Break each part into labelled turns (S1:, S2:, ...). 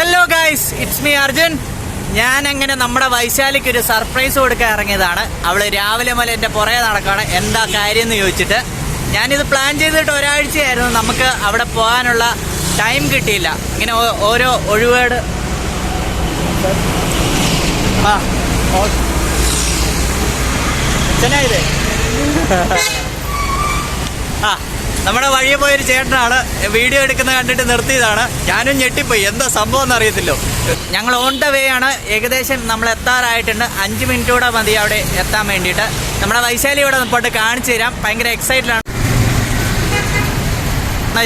S1: Hello guys, it's me Arjun. ഞാൻ അങ്ങനെ നമ്മുടെ വൈശാലിക്ക് ഒരു സർപ്രൈസ് കൊടുക്കാൻ ഇറങ്ങിയതാണ്. അവള് രാവിലെ മുതൽ എൻ്റെ പുറകെ നടക്കുകയാണ്. എന്താ കാര്യം എന്ന് ചോദിച്ചിട്ട് ഞാനിത് പ്ലാൻ ചെയ്തിട്ട് ഒരാഴ്ചയായിരുന്നു. നമുക്ക് അവിടെ പോകാനുള്ള ടൈം കിട്ടിയില്ല. ഇങ്ങനെ ഓരോ ഒഴിവേട് ചെന്നായത് നമ്മുടെ വഴിയെ പോയൊരു ചേട്ടനാണ് വീഡിയോ എടുക്കുന്നത് കണ്ടിട്ട് നിർത്തിയതാണ്. ഞാനും ഞെട്ടിപ്പോയി, എന്താ സംഭവം എന്നറിയത്തില്ലോ. ഞങ്ങൾ ഓൺ ദ വേ ആണ്. ഏകദേശം നമ്മൾ എത്താറായിട്ടുണ്ട്. 5 മിനിറ്റ് കൂടെ മതി അവിടെ എത്താൻ വേണ്ടിയിട്ട്. നമ്മുടെ വൈശാലി ഇവിടെ പോയിട്ട് കാണിച്ചു തരാം. ഭയങ്കര എക്സൈറ്റഡ് ആണ്.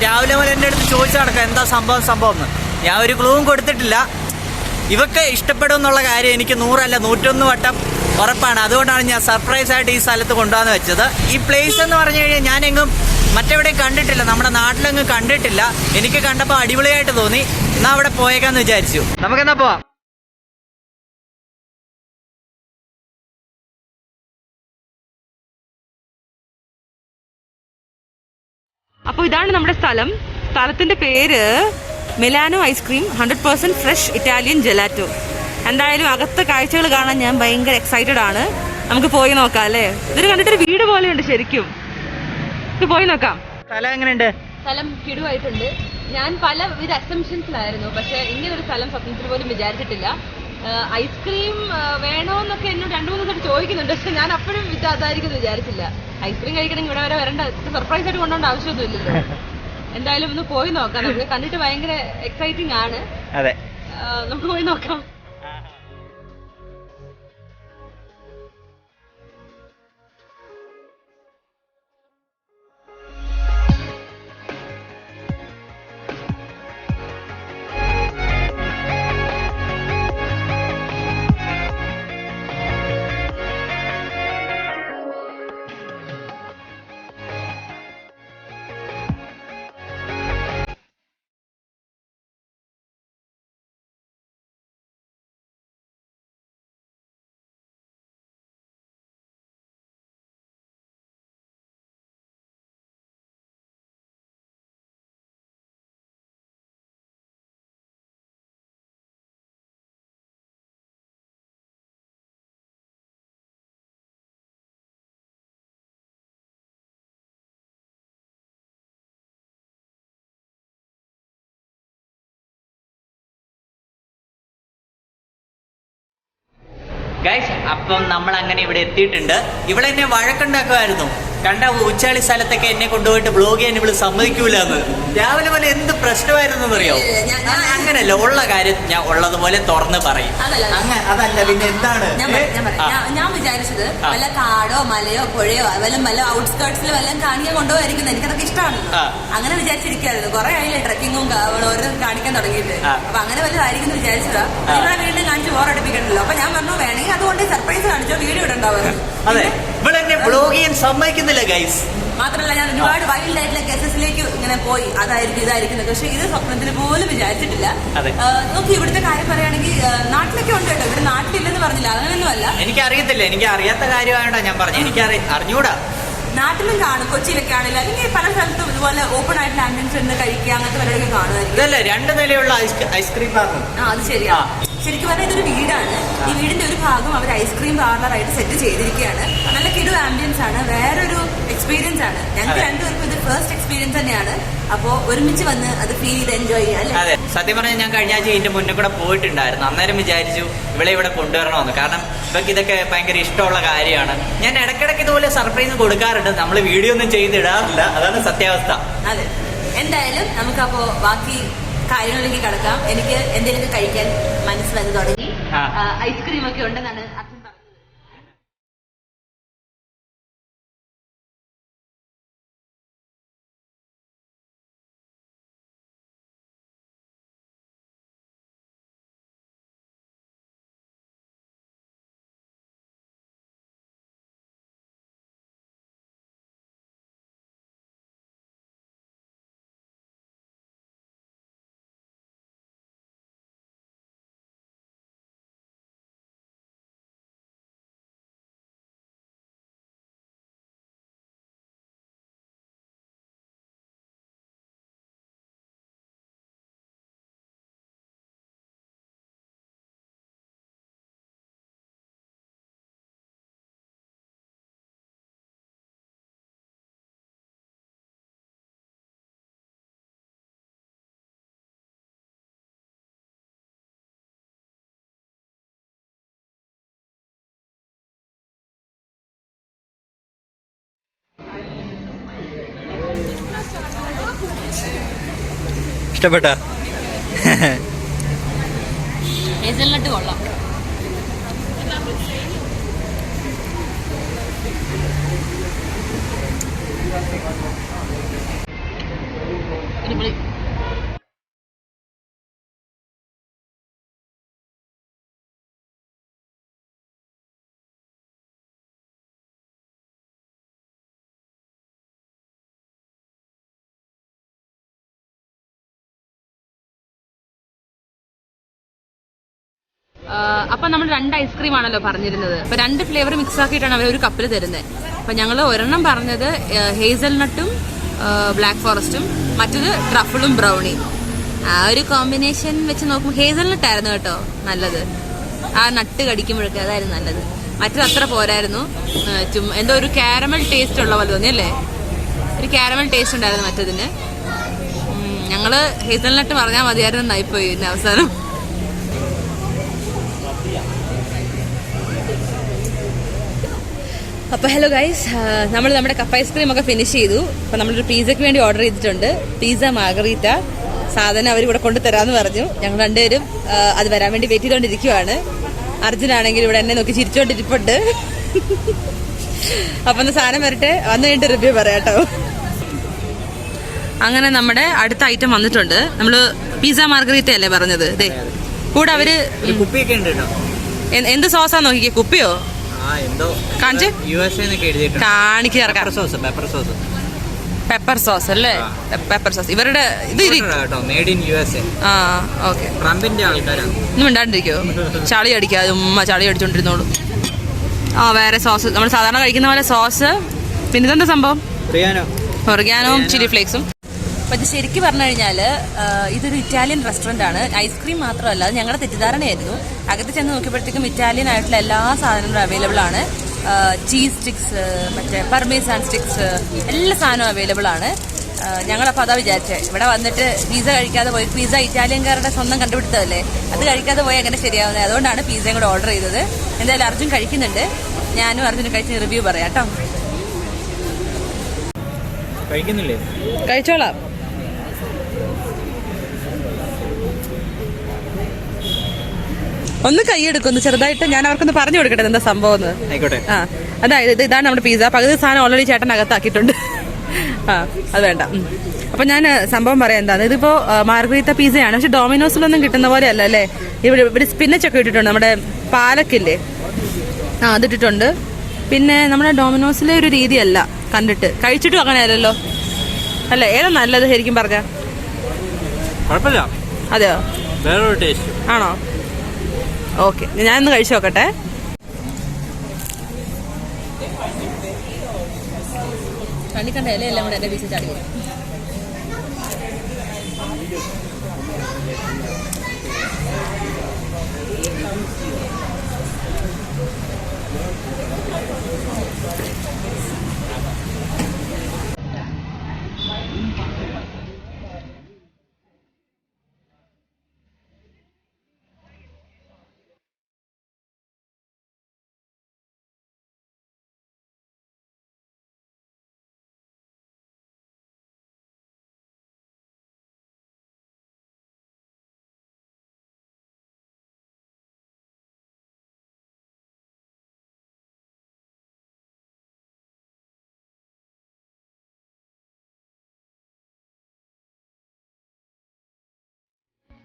S1: രാവിലെ മുതൽ എൻ്റെ അടുത്ത് ചോദിച്ചു നടക്കാം എന്താ സംഭവം എന്ന്. ഞാൻ ഒരു ക്ലൂവും കൊടുത്തിട്ടില്ല. ഇവക്ക് ഇഷ്ടപ്പെടും എന്നുള്ള കാര്യം എനിക്ക് 100 അല്ല 101 വട്ടം ഉറപ്പാണ്. അതുകൊണ്ടാണ് ഞാൻ സർപ്രൈസ് ആയിട്ട് ഈ സ്ഥലത്ത് കൊണ്ടുവന്ന് വെച്ചത്. ഈ പ്ലേസ് എന്ന് പറഞ്ഞു കഴിഞ്ഞാൽ ഞാനെങ്ങും മറ്റെവിടെയും കണ്ടിട്ടില്ല, നമ്മുടെ നാട്ടിലെങ്ങും കണ്ടിട്ടില്ല. എനിക്ക് കണ്ടപ്പോൾ അടിപൊളിയായിട്ട് തോന്നി. എന്നാ അവിടെ പോയേക്കാന്ന് വിചാരിച്ചു. നമുക്കെന്നാ പോവാം.
S2: അപ്പോൾ ഇതാണ് നമ്മുടെ സ്ഥലത്തിന്റെ പേര് Milano ice cream 100% fresh Italian gelato. എന്തായാലും അകത്തെ കാഴ്ചകൾ കാണാൻ ഞാൻ ഭയങ്കര എക്സൈറ്റഡ് ആണ്. നമുക്ക് പോയി നോക്കാം അല്ലേ? ഇതൊരു കണ്ടിട്ടൊരു വീട് പോലെയുണ്ട് ശരിക്കും. ഇത് പോയി നോക്കാം.
S1: സ്ഥലം എങ്ങനെയുണ്ട്?
S2: സ്ഥലം കിടുവായിട്ടുണ്ട്. ഞാൻ പലവിധ അസംഷൻസിലായിരുന്നു, പക്ഷെ ഇങ്ങനൊരു സ്ഥലം സ്വപ്നത്തിൽ പോലും വിചാരിച്ചിട്ടില്ല. ഐസ്ക്രീം വേണോന്നൊക്കെ എന്നോട് 2-3 ദിവസം ചോദിക്കുന്നുണ്ട്, പക്ഷെ ഞാൻ അപ്പോഴും അതായിരിക്കും വിചാരിച്ചില്ല. ഐസ്ക്രീം കഴിക്കണമെങ്കിൽ ഇവിടെ വരെ വരേണ്ട, സർപ്രൈസ് ആയിട്ട് കൊണ്ടുപോകേണ്ട ആവശ്യമൊന്നുമില്ലല്ലോ. എന്തായാലും ഒന്ന് പോയി നോക്കാം. നമുക്ക് കണ്ടിട്ട് ഭയങ്കര എക്സൈറ്റിംഗ് ആണ്.
S1: അതെ,
S2: നമുക്ക് പോയി നോക്കാം.
S1: ഗൈസ്, അപ്പം നമ്മൾ അങ്ങനെ ഇവിടെ എത്തിയിട്ടുണ്ട്. ഇവിടെ എന്നെ വഴക്കുണ്ടാക്കുമായിരുന്നു. കണ്ട ഉച്ചാളി സ്ഥലത്തൊക്കെ എന്നെ കൊണ്ടുപോയിട്ട് ബ്ലോഗ് ചെയ്യാൻ ഇവിടെ സമ്മതിക്കൂലെന്ന്. രാവിലെ പോലെ എന്ത് പ്രശ്നമായിരുന്നു എന്നറിയോ? അങ്ങനല്ല, ഉള്ള കാര്യം ഞാൻ ഉള്ളതുപോലെ തുറന്ന് പറയും. അതല്ല പിന്നെ എന്താണ്
S3: ഞാൻ വിചാരിച്ചത് വല്ല കാടോ മലയോ പുഴയോ വല്ല ഔട്ട്സ്കേർട്സിൽ വല്ലതും കാണിക്കാൻ കൊണ്ടുപോയിരിക്കുന്നത്. എനിക്കതൊക്കെ ഇഷ്ടമാണ്. അങ്ങനെ വിചാരിച്ചിരിക്കായിരുന്നു. കുറെ ആയില്ലേ ട്രക്കിങ്ങും ഓരോ കാണിക്കാൻ തുടങ്ങിയിട്ട്. അപ്പൊ അങ്ങനെ വല്ലതായിരിക്കും വിചാരിച്ചതാ. ഇവിടെ വീണ്ടും കാണിച്ച് ബോറടിപ്പിക്കണ്ടല്ലോ. അപ്പൊ ഞാൻ പറഞ്ഞു വേണമെങ്കിൽ അതുകൊണ്ട് സർപ്രൈസ് കാണിച്ചോ, വീഡിയോ ഇടണ്ടാവുന്നത്.
S1: അതെ, ഇവിടെ എന്നെ ബ്ലോഗ് ചെയ്യാൻ സമ്മതിക്കുന്നില്ല ഗൈസ്.
S3: മാത്രമല്ല ഞാൻ ഒരുപാട് വൈൽഡ് ആയിട്ടുള്ള കേസസിലേക്ക് ഇങ്ങനെ പോയി, അതായിരിക്കും ഇതായിരിക്കുന്നത്. പക്ഷെ ഇത് സ്വപ്നത്തിന് പോലും വിചാരിച്ചിട്ടില്ല. നമുക്ക് ഇവിടുത്തെ കാര്യം പറയുകയാണെങ്കിൽ നാട്ടിലൊക്കെ ഉണ്ട് കേട്ടോ. ഇവിടെ നാട്ടിലില്ലെന്ന് പറഞ്ഞില്ല, അങ്ങനെയൊന്നും അല്ല.
S1: എനിക്ക് അറിയത്തില്ല, എനിക്ക് അറിയാത്ത കാര്യമായോണ്ടാ ഞാൻ പറഞ്ഞു. എനിക്ക് അറിഞ്ഞൂടാ.
S3: നാട്ടിലും കാണും, കൊച്ചിയിലൊക്കെ ആണെങ്കിലും അല്ലെങ്കിൽ പല സ്ഥലത്തും ഇതുപോലെ ഓപ്പൺ ആയിട്ടുള്ള ആംബിയൻസ് ഉണ്ട്, കഴിക്കുക അങ്ങനത്തെ പരിപാടിയൊക്കെ കാണുമായിരിക്കും.
S1: ഇതല്ലേ 2 നിലയുള്ള ഐസ്ക്രീം പാർലർ?
S3: അത് ശരിയാ. ശരിക്കും പറഞ്ഞാൽ ഇതൊരു വീടാണ്. ഈ വീടിന്റെ ഒരു ഭാഗം അവർ ഐസ്ക്രീം പാർലറായിട്ട് സെറ്റ് ചെയ്തിരിക്കുകയാണ്. നല്ല കിടു ആംബിയൻസ് ആണ്, വേറൊരു എക്സ്പീരിയൻസ് ആണ്. ഞങ്ങൾക്ക് രണ്ടുപേർക്കും ഇത് ഫസ്റ്റ് എക്സ്പീരിയൻസ് തന്നെയാണ്. അപ്പോ ഒരുമിച്ച് വന്ന് അത് ഫീൽ ചെയ്ത് എൻജോയ് ചെയ്യാം.
S1: അതെ, സത്യം പറഞ്ഞാൽ ഞാൻ കഴിഞ്ഞ ആഴ്ച ഇതിന്റെ മുന്നേ കൂടെ പോയിട്ടുണ്ടായിരുന്നു. അന്നേരം വിചാരിച്ചു ഇവിടെ കൊണ്ടുവരണമെന്ന്. കാരണം ഇവർക്ക് ഇതൊക്കെ ഭയങ്കര ഇഷ്ടമുള്ള കാര്യമാണ്. ഞാൻ ഇടയ്ക്കിടയ്ക്ക് ഇതുപോലെ സർപ്രൈസ് കൊടുക്കാറുണ്ട്. നമ്മൾ വീഡിയോ ഒന്നും ചെയ്തിടാറില്ല, അതാണ് സത്യാവസ്ഥ.
S3: അതെ, എന്തായാലും നമുക്കപ്പോ ബാക്കി കാര്യങ്ങളിലേക്ക് കടക്കാം. എനിക്ക് എന്തെങ്കിലും കഴിക്കാൻ മനസ്സ് വന്ന് തുടങ്ങി. ഐസ്ക്രീം ഒക്കെ ഉണ്ടെന്നാണ്
S1: ഇഷ്ടപ്പെട്ടോ?
S3: ഹേസൽനട്ട് കൊള്ളാം. അടിപൊളി. അപ്പൊ നമ്മൾ 2 ഐസ്ക്രീം ആണല്ലോ പറഞ്ഞിരുന്നത്. അപ്പൊ 2 ഫ്ലേവർ മിക്സ് ആക്കിയിട്ടാണ് അവർ ഒരു കപ്പിൽ തരുന്നത്. അപ്പൊ ഞങ്ങൾ ഒരെണ്ണം പറഞ്ഞത് ഹേസൽനട്ടും ബ്ലാക്ക് ഫോറസ്റ്റും, മറ്റത് ട്രഫിളും ബ്രൗണിയും. ആ ഒരു കോമ്പിനേഷൻ വെച്ച് നോക്കുമ്പോൾ ഹേസൽനട്ട് ആയിരുന്നു കേട്ടോ നല്ലത്. ആ നട്ട് കടിക്കുമ്പോഴൊക്കെ അതായിരുന്നു നല്ലത്. മറ്റത് അത്ര പോരായിരുന്നു. എന്തോ ഒരു കാരമൽ ടേസ്റ്റ് ഉള്ള പോലെ തോന്നി അല്ലേ? ഒരു കാരമൽ ടേസ്റ്റ് ഉണ്ടായിരുന്നു മറ്റതിന്. ഞങ്ങള് ഹേസൽനട്ട് പറഞ്ഞാൽ മതിയായിരുന്നു എന്നായിപ്പോയി ഇതിന്റെ അവസാനം. അപ്പോൾ ഹലോ ഗൈസ്, നമ്മൾ നമ്മുടെ കപ്പ് ഐസ്ക്രീം ഒക്കെ ഫിനിഷ് ചെയ്തു. അപ്പോൾ നമ്മളൊരു പിസയ്ക്ക് വേണ്ടി ഓർഡർ ചെയ്തിട്ടുണ്ട്. Pizza margherita. സാധനം അവരിവിടെ കൊണ്ടുതരാമെന്ന് പറഞ്ഞു. ഞങ്ങൾ രണ്ടുപേരും അത് വരാൻ വേണ്ടി വെയിറ്റ് ചെയ്തുകൊണ്ടിരിക്കുവാണ്. അർജുനാണെങ്കിൽ ഇവിടെ എന്നെ നോക്കി ചിരിച്ചോണ്ടിരിപ്പുണ്ട്. അപ്പം ഒന്ന് സാധനം വരട്ടെ, വന്നു കഴിഞ്ഞിട്ട് റിവ്യൂ പറയാം കേട്ടോ. അങ്ങനെ നമ്മുടെ അടുത്ത ഐറ്റം വന്നിട്ടുണ്ട്. നമ്മൾ പിസ്സ മാർഗരീറ്റ അല്ലേ പറഞ്ഞത്? ഇതേ കൂടെ അവര് എന്ത് സോസാ നോക്കിക്കേ. കുപ്പിയോ കാണിച്ച് പെപ്പർ സോസ് അല്ലേ? പെപ്പർ സോസ് ഇവരുടെ ഇത് ഒന്നും ഇണ്ടാണ്ടിരിക്കോ? ചളി അടിക്കാതെ ഉമ്മ ചളി അടിച്ചോണ്ടിരുന്നോളൂ. വേറെ സോസ് നമ്മൾ സാധാരണ കഴിക്കുന്ന പോലെ സോസ്. പിന്നെ ഇതെന്താ സംഭവം? ഒറിഗാനോയും ചില്ലി ഫ്ലേക്സും. അപ്പം ഇത് ശരിക്കും പറഞ്ഞു കഴിഞ്ഞാൽ ഇതൊരു ഇറ്റാലിയൻ റെസ്റ്റോറൻ്റ് ആണ്. ഐസ്ക്രീം മാത്രമല്ല, അത് ഞങ്ങളുടെ തെറ്റിദ്ധാരണയായിരുന്നു. അകത്ത് ചെന്ന് നോക്കിയപ്പോഴത്തേക്കും ഇറ്റാലിയൻ ആയിട്ടുള്ള എല്ലാ സാധനങ്ങളും അവൈലബിൾ ആണ്. ചീസ് സ്റ്റിക്സ്, മറ്റേ പർമേസാൻ സ്റ്റിക്സ്, എല്ലാ സാധനവും അവൈലബിൾ ആണ്. ഞങ്ങളപ്പോൾ അതാ വിചാരിച്ചത്, ഇവിടെ വന്നിട്ട് പിസ്സ കഴിക്കാതെ പോയി. പിസ്സ ഇറ്റാലിയൻകാരുടെ സ്വന്തം കണ്ടുപിടുത്തതല്ലേ, അത് കഴിക്കാതെ പോയി എങ്ങനെ ശരിയാവുന്നത്? അതുകൊണ്ടാണ് പിസ്സയും കൂടെ ഓർഡർ ചെയ്തത്. എന്തായാലും അർജുൻ കഴിക്കുന്നുണ്ട്. ഞാനും അർജുനും കഴിച്ച് റിവ്യൂ പറയാം കേട്ടോ. കഴിച്ചോളാം. ഒന്ന് കൈയെടുക്കുന്നു ചെറുതായിട്ട്. ഞാൻ അവർക്കൊന്ന് പറഞ്ഞു കൊടുക്കട്ടെ എന്താ സംഭവം. അതായത് ഇതാണ് നമ്മുടെ പിസ്സ. പകുതി സാധനം ഓൾറെഡി ചേട്ടൻ അകത്താക്കിയിട്ടുണ്ട്. അത് വേണ്ട. അപ്പൊ ഞാൻ സംഭവം പറയാം എന്താണ്. ഇതിപ്പോ മാർഗരീത്ത പിസ്സയാണ്, പക്ഷെ ഡൊമിനോസിലൊന്നും കിട്ടുന്ന പോലെ അല്ല അല്ലേ. ഇവിടെ സ്പിന്നച്ച് ഒക്കെ ഇട്ടിട്ടുണ്ട്. നമ്മുടെ പാലക്കില്ലേ, അതിട്ടിട്ടുണ്ട്. പിന്നെ നമ്മുടെ ഡൊമിനോസിലെ ഒരു രീതിയല്ല കണ്ടിട്ട്. കഴിച്ചിട്ടും അങ്ങനെ അല്ലല്ലോ അല്ലേ? ഏതാ നല്ലത് ശരിക്കും പറഞ്ഞ? അതെയോ? ആണോ? ഓക്കെ, ഞാനൊന്ന് കഴിച്ചു നോക്കട്ടെ. കണ്ടിക്കണ്ട ഇലയെല്ലാം കൂടെ എന്റെ പീസ് ചാടി.